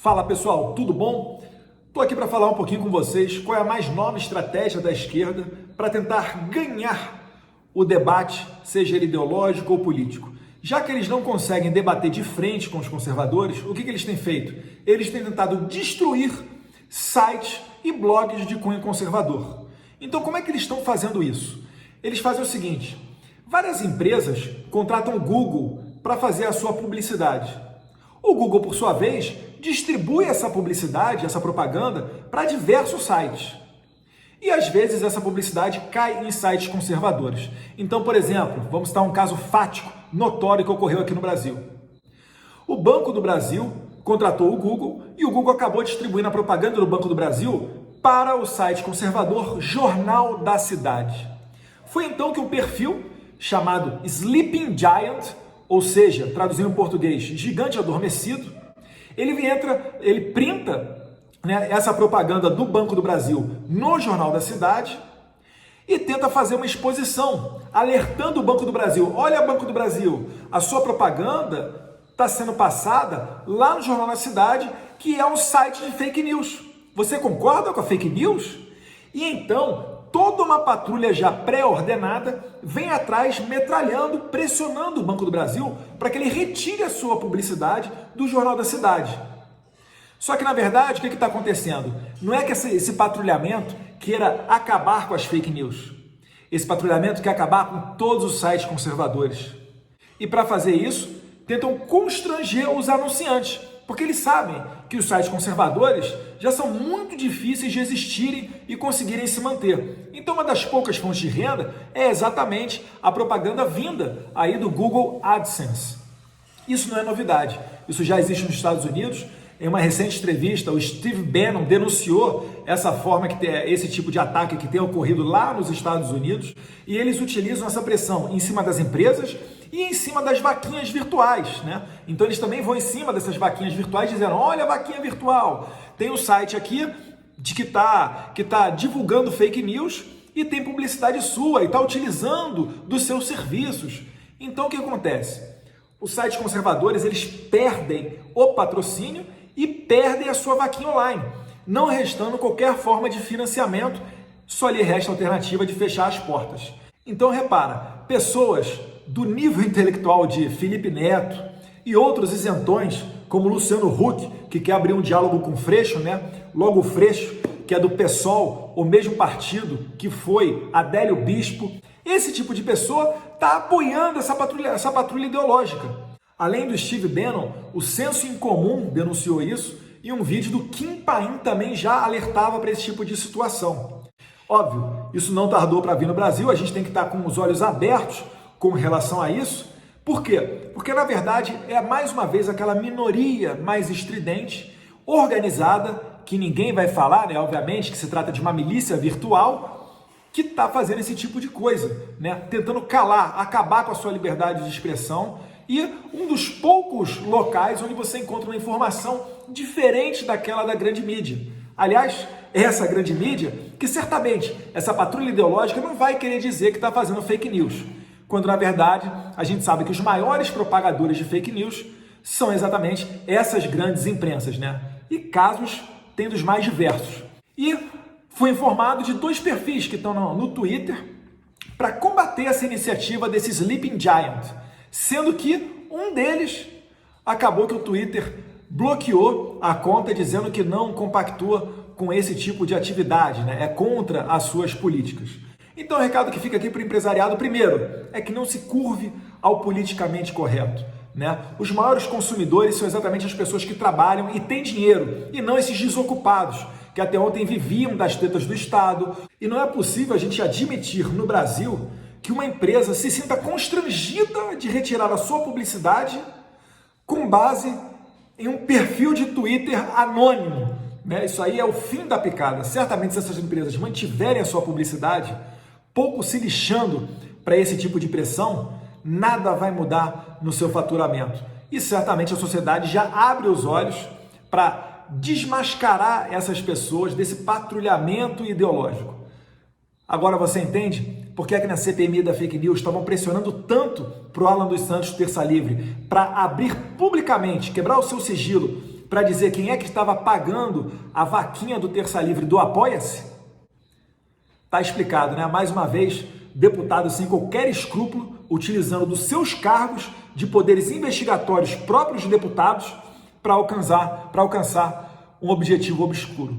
Fala pessoal, tudo bom? Estou aqui para falar um pouquinho com vocês qual é a mais nova estratégia da esquerda para tentar ganhar o debate, seja ele ideológico ou político. Já que eles não conseguem debater de frente com os conservadores, o que eles têm feito? Eles têm tentado destruir sites e blogs de cunho conservador. Então como é que eles estão fazendo isso? Eles fazem o seguinte: várias empresas contratam o Google para fazer a sua publicidade. O Google, por sua vez, distribui essa publicidade, essa propaganda, para diversos sites. E às vezes essa publicidade cai em sites conservadores. Então, por exemplo, vamos citar um caso fático, notório que ocorreu aqui no Brasil. O Banco do Brasil contratou o Google e o Google acabou distribuindo a propaganda do Banco do Brasil para o site conservador Jornal da Cidade. Foi então que um perfil chamado Sleeping Giant, ou seja, traduzindo em português, gigante adormecido, ele printa, essa propaganda do Banco do Brasil no Jornal da Cidade e tenta fazer uma exposição, alertando o Banco do Brasil. Olha, Banco do Brasil, a sua propaganda está sendo passada lá no Jornal da Cidade, que é um site de fake news. Você concorda com a fake news? E então, toda uma patrulha já pré-ordenada vem atrás, metralhando, pressionando o Banco do Brasil para que ele retire a sua publicidade do Jornal da Cidade. Só que, na verdade, o que está acontecendo? Não é que esse patrulhamento queira acabar com as fake news. Esse patrulhamento quer acabar com todos os sites conservadores. E para fazer isso, tentam constranger os anunciantes, porque eles sabem que os sites conservadores já são muito difíceis de existirem e conseguirem se manter. Então, uma das poucas fontes de renda é exatamente a propaganda vinda aí do Google AdSense. Isso não é novidade. Isso já existe nos Estados Unidos. Em uma recente entrevista, o Steve Bannon denunciou essa forma esse tipo de ataque que tem ocorrido lá nos Estados Unidos, e eles utilizam essa pressão em cima das empresas e em cima das vaquinhas virtuais, né? Então eles também vão em cima dessas vaquinhas virtuais dizendo: olha a vaquinha virtual, tem um site aqui que tá divulgando fake news e tem publicidade sua e está utilizando dos seus serviços. Então o que acontece? Os sites conservadores, eles perdem o patrocínio e perdem a sua vaquinha online, não restando qualquer forma de financiamento, só lhe resta a alternativa de fechar as portas. Então repara, pessoas do nível intelectual de Felipe Neto e outros isentões, como Luciano Huck, que quer abrir um diálogo com o Freixo, Logo o Freixo, que é do PSOL, o mesmo partido que foi Adélio Bispo, esse tipo de pessoa está apoiando essa patrulha ideológica. Além do Steve Bannon, o Senso em Comum denunciou isso e um vídeo do Kim Paim também já alertava para esse tipo de situação. Óbvio, isso não tardou para vir no Brasil, a gente tem que estar com os olhos abertos com relação a isso. Por quê? Porque, na verdade, é mais uma vez aquela minoria mais estridente, organizada, que ninguém vai falar, obviamente, que se trata de uma milícia virtual, que está fazendo esse tipo de coisa, tentando calar, acabar com a sua liberdade de expressão, e um dos poucos locais onde você encontra uma informação diferente daquela da grande mídia. Aliás, essa grande mídia, que certamente essa patrulha ideológica não vai querer dizer que está fazendo fake news, quando na verdade a gente sabe que os maiores propagadores de fake news são exatamente essas grandes imprensas, E casos tem dos mais diversos. E foi informado de 2 perfis que estão no Twitter para combater essa iniciativa desse Sleeping Giant, sendo que um deles acabou que o Twitter bloqueou a conta dizendo que não compactua com esse tipo de atividade, é contra as suas políticas. Então o recado que fica aqui para o empresariado, primeiro, é que não se curve ao politicamente correto. Os maiores consumidores são exatamente as pessoas que trabalham e têm dinheiro, e não esses desocupados, que até ontem viviam das tetas do Estado. E não é possível a gente admitir no Brasil que uma empresa se sinta constrangida de retirar a sua publicidade com base em um perfil de Twitter anônimo. Isso aí é o fim da picada. Certamente, se essas empresas mantiverem a sua publicidade, pouco se lixando para esse tipo de pressão, nada vai mudar no seu faturamento. E certamente a sociedade já abre os olhos para desmascarar essas pessoas desse patrulhamento ideológico. Agora você entende por que é que na CPMI da fake news estavam pressionando tanto para o Alan dos Santos terça livre para abrir publicamente, quebrar o seu sigilo, para dizer quem é que estava pagando a vaquinha do Terça Livre do Apoia-se? Tá explicado, né? Mais uma vez, deputados sem qualquer escrúpulo, utilizando dos seus cargos de poderes investigatórios próprios de deputados para alcançar um objetivo obscuro.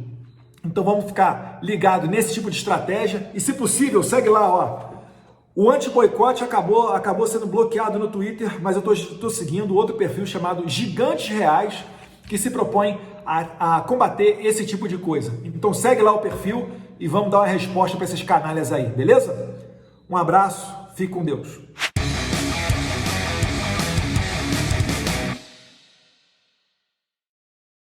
Então vamos ficar ligado nesse tipo de estratégia e, se possível, segue lá, ó. O anti-boicote acabou sendo bloqueado no Twitter, mas eu estou seguindo outro perfil chamado Gigantes Reais, que se propõe a combater esse tipo de coisa. Então segue lá o perfil e vamos dar uma resposta para esses canalhas aí, beleza? Um abraço, fique com Deus.